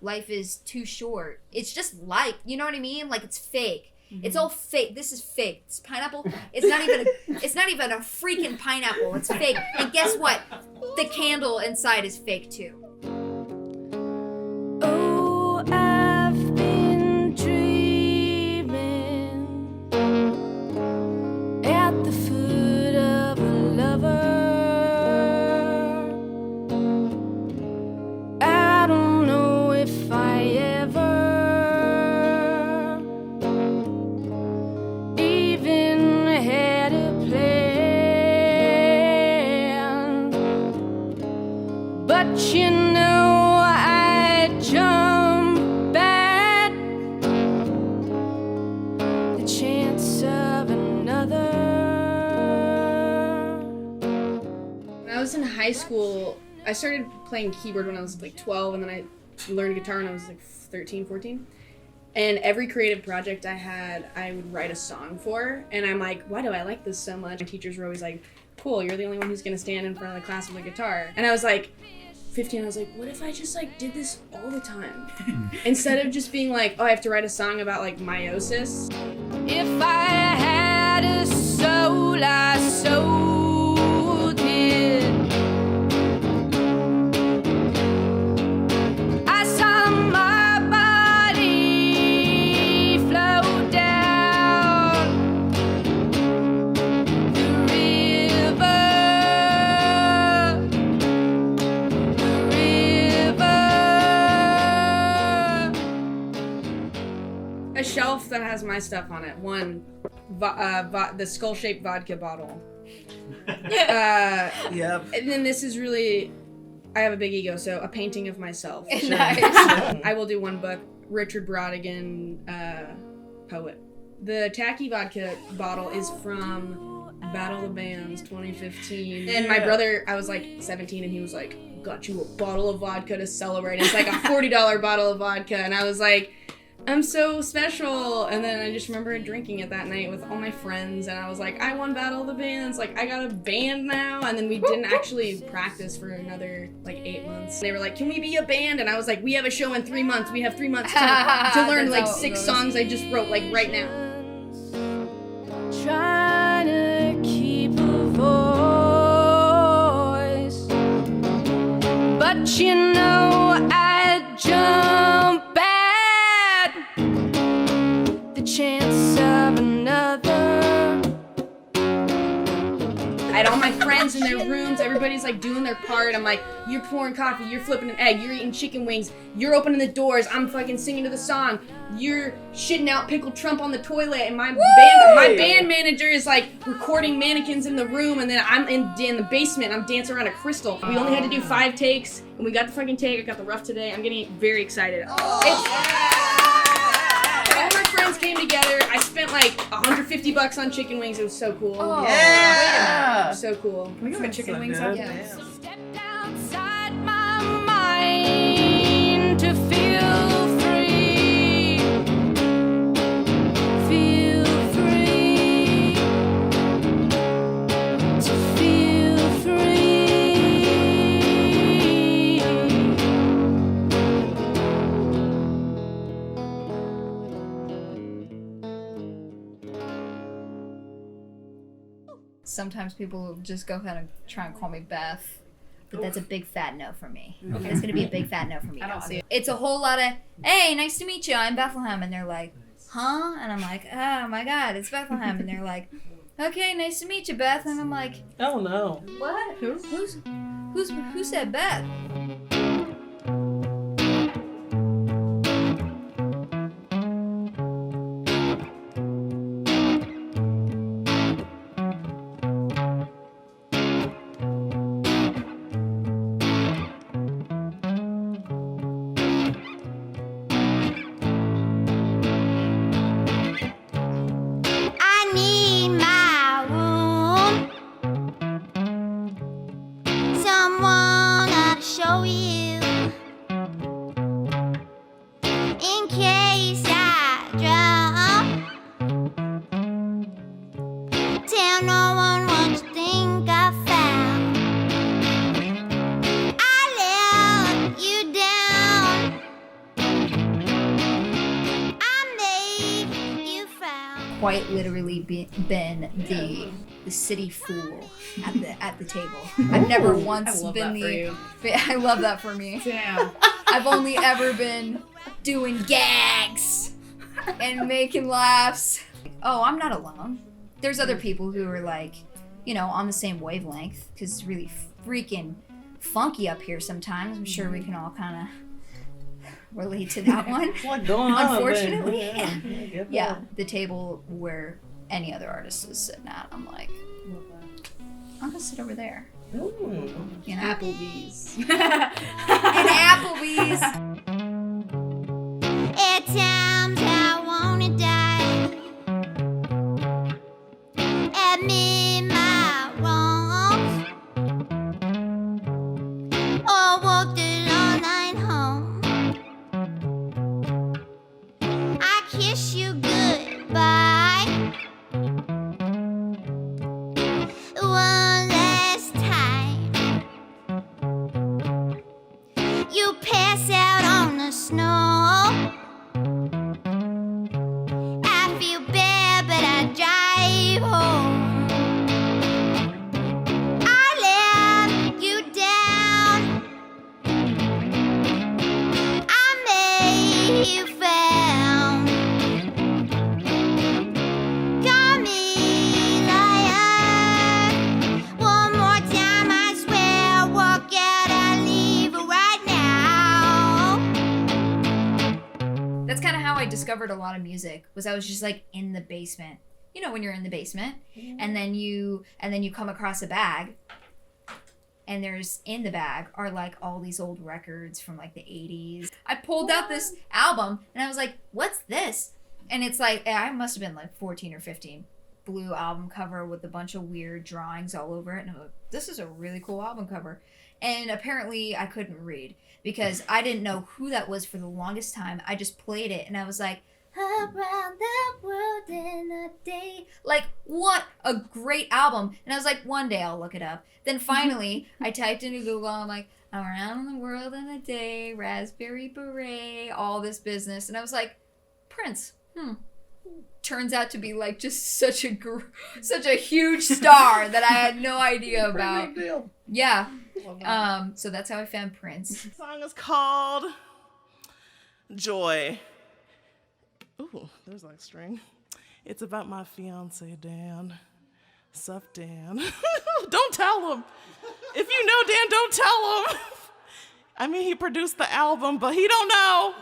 life is too short. It's just like, you know what I mean? Like, it's fake. Mm-hmm. It's all fake. This is fake. This pineapple, it's not even a freaking pineapple. It's fake. And guess what? The candle inside is fake too. Oh, I've been dreaming at the foot of a lover. I don't know if I ever even had a plan, but you know I jump at the chance of another. When I was in high school, I started playing keyboard when I was like 12, and then I learned guitar when I was like 13, 14. And every creative project I had, I would write a song for. And I'm like, why do I like this so much? My teachers were always like, cool, you're the only one who's going to stand in front of the class with a guitar. And I was like, 15, I was like, what if I just like did this all the time? Instead of just being like, oh, I have to write a song about like meiosis. If I had a soul, I sold it. I saw my body float down the river. A shelf that has my stuff on it. One, the skull-shaped vodka bottle. Yep. And then this is really, I have a big ego, so a painting of myself. Nice. I will do one book, Richard Brodigan, poet. The tacky vodka bottle is from Battle of the Bands 2015. And my brother, I was like 17, and he was like, got you a bottle of vodka to celebrate. It's like a $40 bottle of vodka. And I was like, I'm so special. And then I just remember drinking it that night with all my friends, and I was like, I won Battle of the Bands, like I got a band now. And then we didn't actually practice for another like 8 months. They were like, can we be a band? And I was like, we have a show in 3 months. We have 3 months to learn like 6 songs I just wrote like right now. Trying to keep a voice, but you know I jump at the chance of another. I had all my friends in their rooms, everybody's like doing their part. I'm like, you're pouring coffee, you're flipping an egg, you're eating chicken wings, you're opening the doors, I'm fucking singing to the song, you're shitting out pickled Trump on the toilet, and my band manager is like recording mannequins in the room, and then I'm in the basement, I'm dancing around a crystal. We only had to do 5 takes, and we got the fucking take. I got the rough today. I'm getting very excited. All my friends came together. I spent like $150 on chicken wings. It was so cool. Oh, Yeah. So cool. We got chicken wings Yeah. So stepped outside my mind to feel free. Feel free. To feel free. Sometimes people just go ahead and try and call me Beth, but that's a big fat no for me. Okay. It's gonna be a big fat no for me. I don't dog. see it. It's a whole lot of, hey, nice to meet you, I'm Bethlehem, and they're like, huh? And I'm like, oh my god, it's Bethlehem, and they're like, okay, nice to meet you, Beth, and I'm like, Oh no. what? Who said Beth? I need my room. Someone to show you. In case I drown. Tell no one what you think I found. I let you down. quite literally been the city fool at the table. I've never once been I love that for me. Damn. I've only ever been doing gags and making laughs. Oh, I'm not alone. There's other people who are like, you know, on the same wavelength, because it's really freaking funky up here sometimes. I'm sure we can all kind of relate to that one. What's going on? Unfortunately, yeah, the table where any other artist is sitting at, I'm like, I'm gonna sit over there. Ooh. You know? Applebee's. And Applebee's. At times I wanna die. Admit my wrongs. Or walk the long line home. I kiss you goodbye. One last time. You pass out on the snow. I feel bad, but I drive home. I let you down. I made you found. Call me liar. One more time, I swear I'll walk out and leave right now. That's kind of how I discovered a lot of music. Was I was just like in the basement. You know when you're in the basement, and then you come across a bag, and there's in the bag are like all these old records from like the 80s. I pulled out this album and I was like, "What's this?" And it's like I must have been like 14 or 15. Blue album cover with a bunch of weird drawings all over it, and I'm like, "This is a really cool album cover." And apparently I couldn't read because I didn't know who that was for the longest time. I just played it and I was like, around the world in a day. Like, what a great album. And I was like, one day I'll look it up. Then finally, I typed into Google, I'm like, around the world in a day, raspberry beret, all this business. And I was like, Prince. Turns out to be like just such a huge star that I had no idea about. Big deal. Yeah. So that's how I found Prince. The song is called Joy. Ooh, there's like string. It's about my fiance, Dan. Sup, Dan? Don't tell him. If you know Dan, don't tell him. I mean, he produced the album, but he don't know.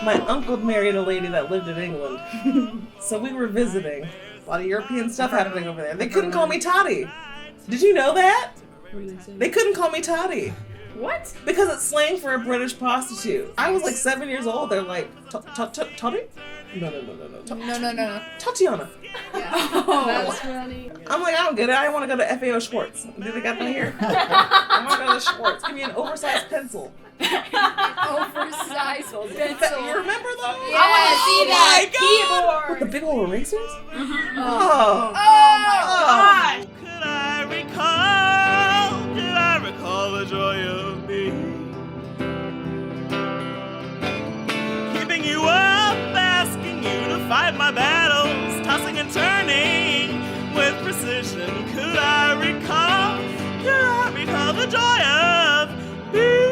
My uncle married a lady that lived in England. So we were visiting. A lot of European stuff happening over there. They couldn't call me Toddy. Did you know that? What did they say? They couldn't call me Toddy. What? Because it's slang for a British prostitute. I was like 7 years old. They're like, Toddy? No. No. Tatiana. Oh, that's funny. I'm like, I don't get it. I want to go to FAO Schwartz. Do they got that here? I want to go to Schwartz. Give me an oversized pencil. Oversized pencil. You remember those? Yeah, I see that keyboard. With the big old erasers? Mm-hmm. Oh. God. Could I recall the joy of me? Keeping you up, asking you to fight my battles, tossing and turning with precision. Could I recall the joy of being?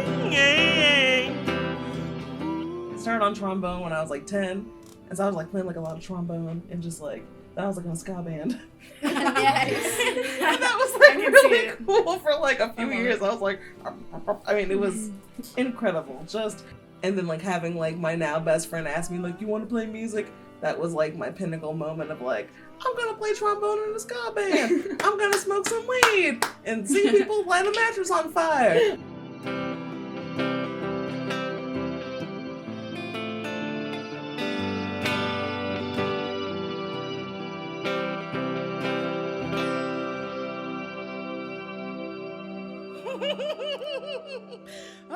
Started on trombone when I was like 10. And so I was like playing like a lot of trombone and just like, I was like in a skaband. Yes. And that was like really cool for like a few years. I was like, I mean, it was incredible. Just, and then like having like my now best friend ask me like, you want to play music? that was like my pinnacle moment of like, I'm gonna play trombone in a ska band. I'm gonna smoke some weed and see people light a mattress on fire.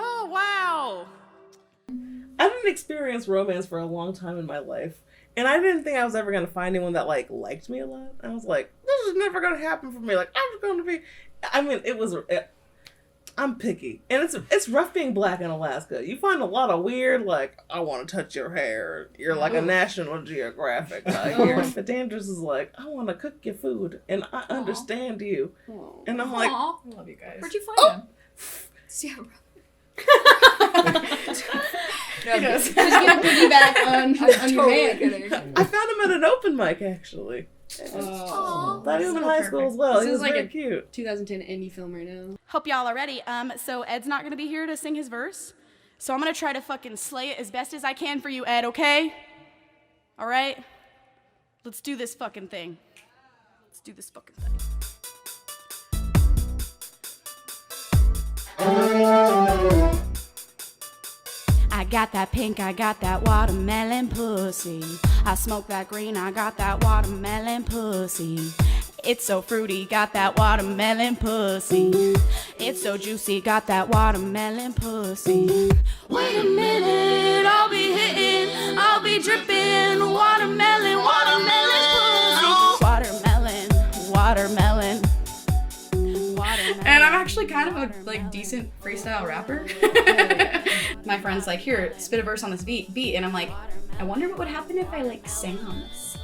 Oh, wow. I didn't experience romance for a long time in my life. And I didn't think I was ever going to find anyone that, like, liked me a lot. I was like, this is never going to happen for me. Like, I'm going to be... I mean, I'm picky. And it's rough being black in Alaska. You find a lot of weird, like, I want to touch your hair. You're like a National Geographic out here. But Danders is like, I want to cook your food. And I understand you. And I'm like... Aw. I love you guys. Where'd you find him? Yeah, bro. No, just gonna piggyback on your Totally man. kidding. I found him at an open mic, actually. Oh, Thought he was in high school as well. This He is was like very a cute. 2010 indie film right now. Hope y'all are ready. So Ed's not gonna be here to sing his verse. So I'm gonna try to fucking slay it as best as I can for you, Ed, okay? Alright? Let's do this fucking thing. Let's do this fucking thing. I got that pink, I got that watermelon pussy. I smoke that green, I got that watermelon pussy. It's so fruity, got that watermelon pussy. It's so juicy, got that watermelon pussy. Wait a minute, I'll be hitting, I'll be dripping. Watermelon, watermelon pussy. Watermelon, watermelon. And I'm actually kind of a like decent freestyle rapper. My friend's like, here, spit a verse on this beat, and I'm like, I wonder what would happen if I like sang on this.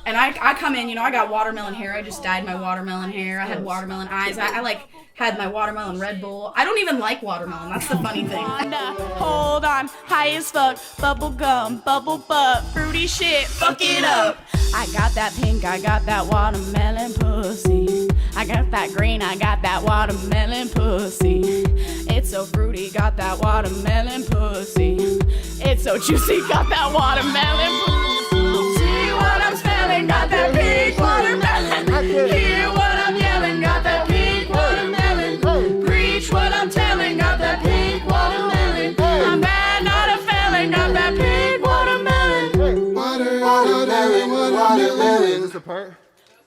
And I come in, you know, I got watermelon hair. I just dyed my watermelon hair. I had watermelon eyes. I like had my watermelon Red Bull. I don't even like watermelon. That's the funny thing. Hold on, high as fuck, bubble gum, bubble butt, fruity shit, fuck it up. I got that pink, I got that watermelon pussy. I got that green, I got that watermelon pussy. It's so fruity, got that watermelon pussy. It's so juicy, got that watermelon pussy. See what I'm smelling, got that pink watermelon. Hear what I'm yelling, got that pink watermelon. Preach what I'm telling, got that pink watermelon. I'm bad, not a felon, got that pink watermelon. Watermelon, watermelon. Is this the part?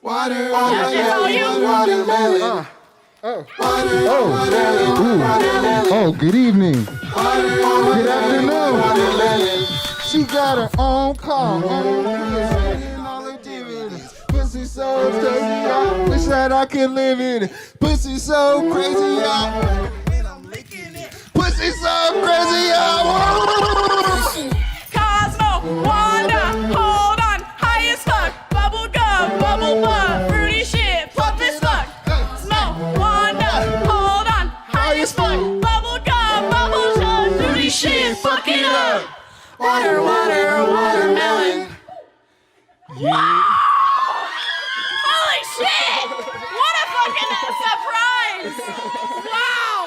Watermelon, watermelon. Oh, good evening. Good afternoon. She got her own car. Pussy so crazy, I wish that I could live in it. Pussy so crazy, pussy so crazy, Cosmo, Wanda, hold on, high as fuck, bubble gum, bubble butt, fruity shit, pump as fuck. Smoke, Wanda, hold on, high as fuck, bubble gum, bubble shot, fruity shit, fuck it up. Water, water, watermelon. Wow! Holy shit! What a fucking surprise! Wow!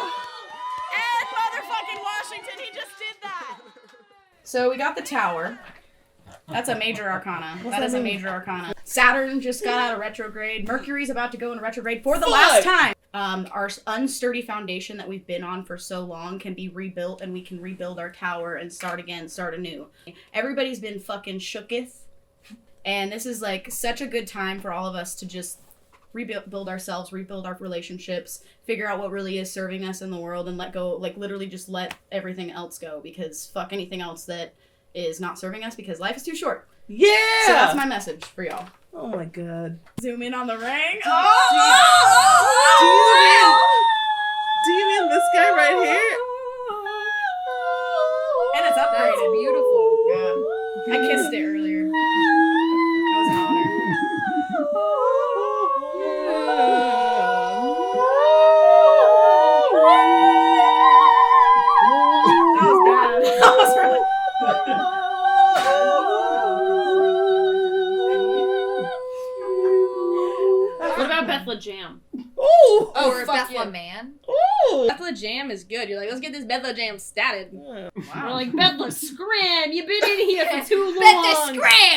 Ed motherfucking Washington, he just did that. So we got the tower. That's a major arcana. That is a major arcana. Saturn just got out of retrograde. Mercury's about to go into retrograde for the last time. Our unsturdy foundation that we've been on for so long can be rebuilt, and we can rebuild our tower and start again, start anew. Everybody's been fucking shooketh, and this is like such a good time for all of us to just rebuild ourselves, rebuild our relationships, figure out what really is serving us in the world, and let go, like literally just let everything else go, because fuck anything else that is not serving us, because life is too short. Yeah! So that's my message for y'all. Oh my god. Zoom in on the ring. Do you mean this guy right here? And it's upgraded. That's beautiful. Yeah. I kissed it earlier. That was an honor. That was bad. That was really... What about Bethlehem? Ooh! Oh, or fuck Bethlehem yeah. man. Ooh! Bethlehem is good. You're like, let's get this Bethlehem started. We're like, Bethlehem, scram! You've been in here for too long. Bet the scram!